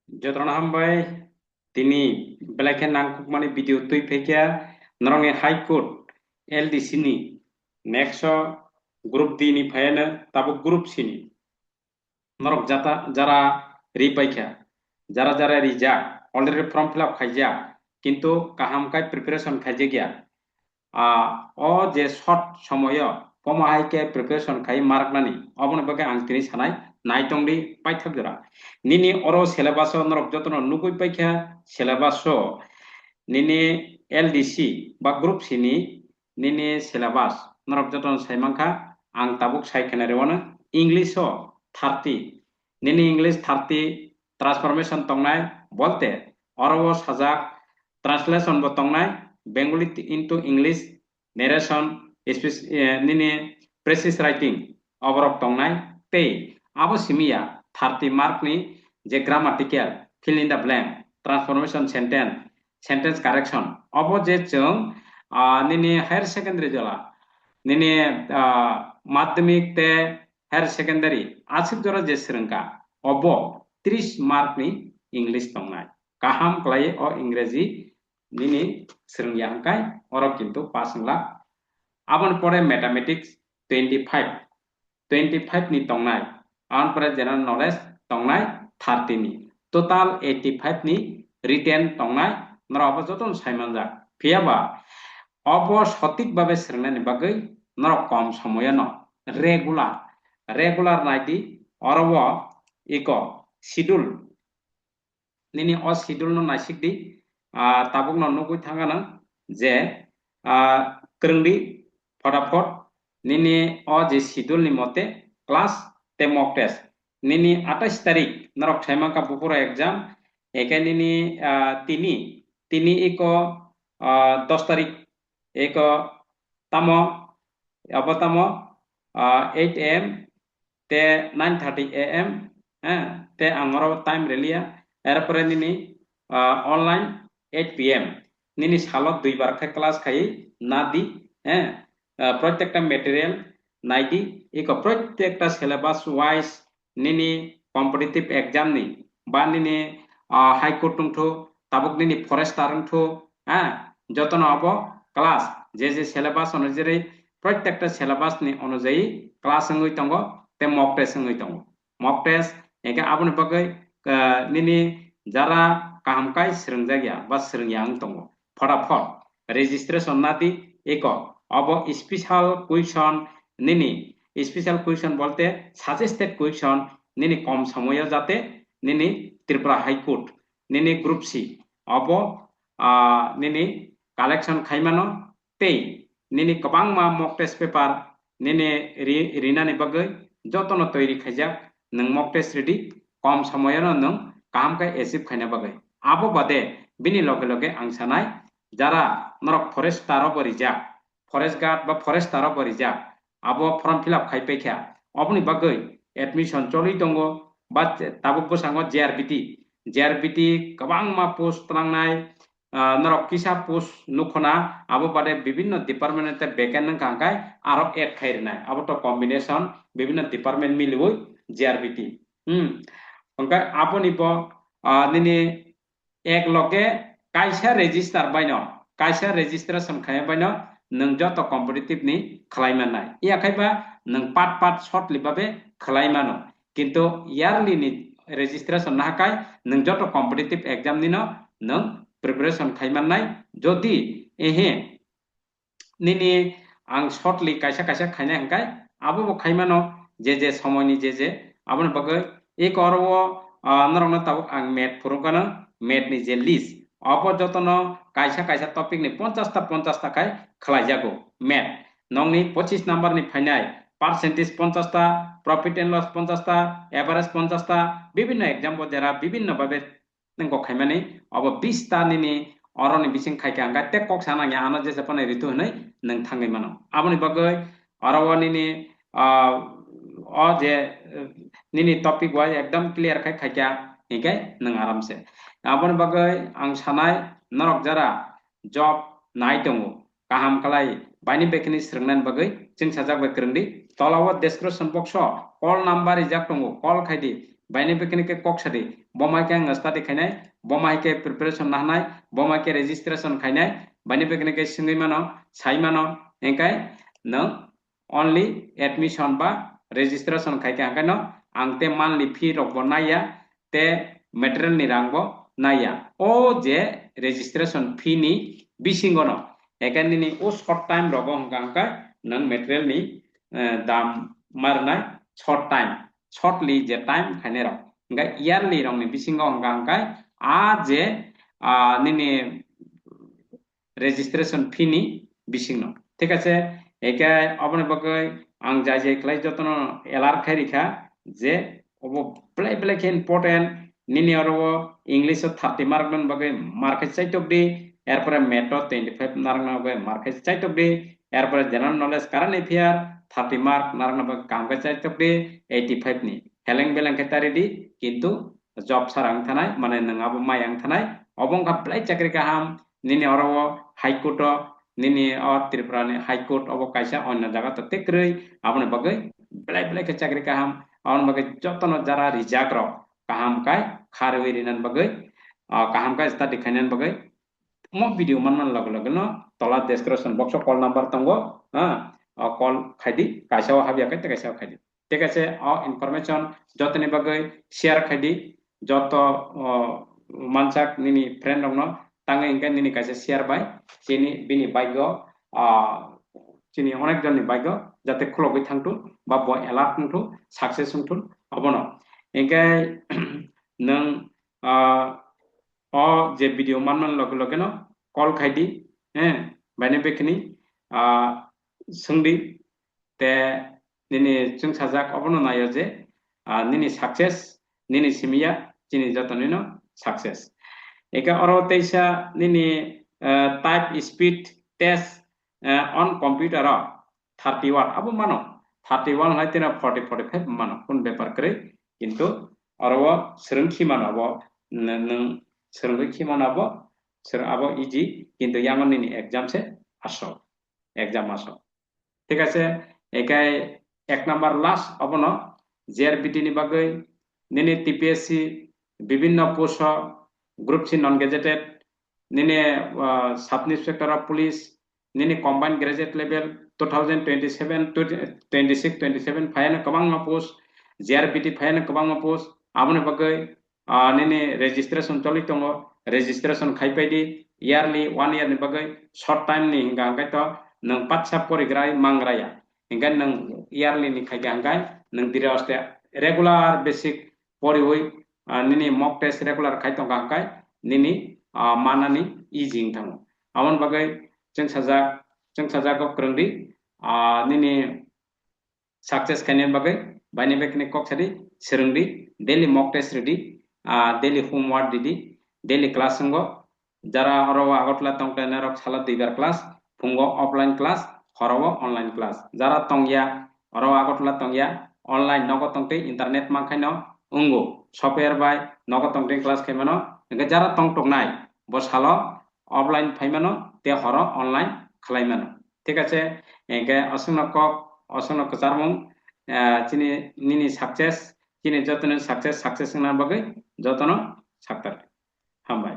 Jotron hambai tini belakang nangkuk mani video tui pekia norong high court LDC ni nexo grup D ni phayana tabu grup sini norok jata jara ripaikha jara rijak already form fill up khaijak কিন্তু kaham kai preparation khaije gya o je short somoyo pomahaike preparation khai mark nani oboni bage ang tini sanai naitongdi paithak jora nini oro syllabus norok jotono nugui paikha syllabus nini LDC ba group sini nini syllabus norok jotono saimangkha ang tabuk saikena rewana English 30 nini English 30 transformation tongnai bolte oro sajak translation bo tongnai Bengali into English narration nini precise writing oborok tongnai tei abo simia 30 mark ni je grammatical fill in the blank transformation sentence correction obo je chung nini higher secondary jala nini madhyamik te higher secondary asik jora je srengka obo 30 mark ni English tongnai kaham klai o Ingrezi nini sering yang kai orang kintu pasangla abon pore mathematics 25 ni tongnai abon pore general knowledge tongnai 30 ni total 85 ni written tongnai nora joton saimanja phiaba obo সঠিক ভাবে সেরনানি বাগৈ নরক কম সময় ন regular nightie অরব ইক schedule nini o schedule no naisik di tabuk no nugui thangana je krengdi ফটাফট nini o je schedule ni mote class te mock test nini 28 তারিখ narok thaimaka bupura exam ekai nini tini tini iko 10 তারিখ eko tamo abatamo 8 am te 9:30 am te angoro time relia এরপরে নিনি online 8 pm নিনি সালত দুইবার class খাই না দি হ্যাঁ প্রত্যেকটা material নাই দি এক প্রত্যেকটা সিলেবাস ওয়াইজ নিনি কম্পিটিটিভ এক্সাম নি বা নিনি হাইকোর্ট টংথো তাবক নিনি ফরেস্টার টংথো হ্যাঁ যতন হব ক্লাস যে সিলেবাস অনুযায়ী প্রত্যেকটা সিলেবাস নি অনুযায়ী ক্লাস হই তঙ্গ তে মক টেস্ট হই তঙ্গ মক টেস্ট একে আপনি বাকে nini jara kahamkai srengjagya ba srengyang tongo ফটাফট registration nati eko obo special question nini special question bolte suggested question nini kom samoyo jate nini Tripura High Court nini group C obo nini collection khaimano tei nini kabang ma mock test paper nini rinani bagai jotono toiri khaijak nang mock test ready কম সময়ের নং কামকাই এসিভ খাইনা বাগে আবো বাদে বিনি লগে লগে আং সানাই যারা নরক ফরেস্টারও বরিজাক ফরেস্ট গার্ড বা ফরেস্টারও বরিজাক আবো ফর্ম ফিল আপ খাইপাইখা অবনি বাগে এডমিশন চলি দङ বা তাবুক বসাঙ্গ জেআরবিটি गोबां मा পোস্ট ত্রাংনাই নরক কিসা পোস্ট নুখনা আবো বাদে বিভিন্ন ডিপার্টমেন্টে বেকেন কাঙ্কাই আরো এড খাইরনাই আবো তো কম্বিনেশন বিভিন্ন ডিপার্টমেন্ট মিলিবই জেআরবিটি Angka apa nih po nini ek loke kaisa register baino kaisa registration khaya baino nang joto competitive ni khlaimanai iya khaiba nang pat short libabe khlaimano kintu yearly ni registration na kai nang joto competitive exam nino nang preparation khaimanai jodi ehe nini ang shortly kaisa khaina hangkai abo bo khaimano je samoyni je abon bagai एक और वो नरंगना ताबुक आं math फुरुकाना math नि जे list अpo jotono kaisa topic ni 50 ta kai khlaijago math nongni 25 number ni phainai percentage 50 ta profit and loss 50 ta average 50 ta বিভিন্ন एग्जाम bo jara বিভিন্ন ভাবে nengko khaimani abo 20 ta ni oroni bising khaika anga te kok sana nya ano je japane ritu hanai nang thangai mano aboni bagai arawani ni o je nini topic wise एकदम clear khai khaikya hikai nang aram se abon bagai ang sanai norok jara job nai tongo kaham kalai baini bekini srengnan bagai jing sajak ba krengdi tolawa description box call number ijak tongo call khaidi বাইने बेखने के कक सादि बमाय के आं study खायनाय बमाय के preparation नाहनाय बमाय के registration खायनाय বাইने बेखने के सिंगै मानो साइ मानो एंकाय नों only admission ba registration khai ke angkai no angte monthly fee rok bo naya te material ni rang bo naya o je registration fee ni bisingo no ekan ni o short time rogo angkai nang material ni dam marnai shortly je time khaine rok angkai yearly rong ni bisingo angkai a je nini registration fee ni bisingno ঠিক আছে একা আপনি বাকে আং যাই যাই ক্লাই যতন এলার খাই রেখা যে ওবো প্লাই প্লাই কে ইম্পর্টেন্ট নিনি আরো ইংলিশ 30 মার্ক নন বাকে মার্কে চাইতক দি এরপরে মেটো 25 মার্ক না বাকে মার্কে চাইতক দি এরপরে general knowledge current affair 30 mark নারনা বাকে কামকে চাইতক দি 85 নি হেলেং বেলেং খেতারি দি কিন্তু জব সারাং থানায় মানে নङाबो মায়াং থানায় অবংকা প্লাই চাকরি কাহাম নিনি আরো high court nini or Tripura ni High Court obo kaisa onno jaga to tekrei apne bagai belai belai ke chakri kaham on bagai jotono jara rijak rok kaham kai kharwi rinan bagai kaham kai study khainan bagai mo video man log log no tola description box call number tongo ha call khaidi kaisa habya kai kaisa khaidi ঠিক আছে information jotoni bagai share khaidi joto mansak nini friend rok no tangai ingka nini kaisa share bai chini bini bagyo chini onek jonni bagyo jate khulogoi thangtu ba bo alert thangtu success thangtu abono ingkai nang o je video manman log no call khaidi baine bekini sungdi te nini chung sajak abono nayo je nini success nini simia chini jotoni no success eka oro teisa nini type speed test on computer 31 abo mano 31 haitena 40 45 mano kun bepar kre kintu oro serengki mano abo nang serengki mano abo ser abo easy kintu yamon nini exam se aso exam aso ঠিক আছে একাই এক number last অবনো GRBT নি বাগৈ নিনি TPSC বিভিন্ন post group C non gazetted nini sub inspector of police nini combined graduate level 2027 26 27 fayana kabang ma post JRPT fayana kabang ma post abone bagai nini registration choli tongo registration khaipai di yearly 1 year ni bagai short time ni hinga hangai to nang patsa porigrai mangraya hinga nang yearly ni khai hangai nang diraste regular basic poriwoi nini mock test regular khai tong hangai nini manani easing thango amon bagai jeng saja ko krangdi nini success kanen bagai baine bekne kok sadi serengdi daily mock test ready daily homework didi daily class ngo jara horo agotla tongtena rok sala dibar class fungo offline class horo online class jara tongya horo agotla tongya online nogo tongte internet mangkhaino ungo software by nogo tongte class khaimano jara tong tongnai বসালো offline ফাইমানো তে হর online খালাইমানো ঠিক আছে একে অসংক চারমং চিনি নিনি success চিনি যতন সাকসেস না বাগে যতন সাক্তার হামবাই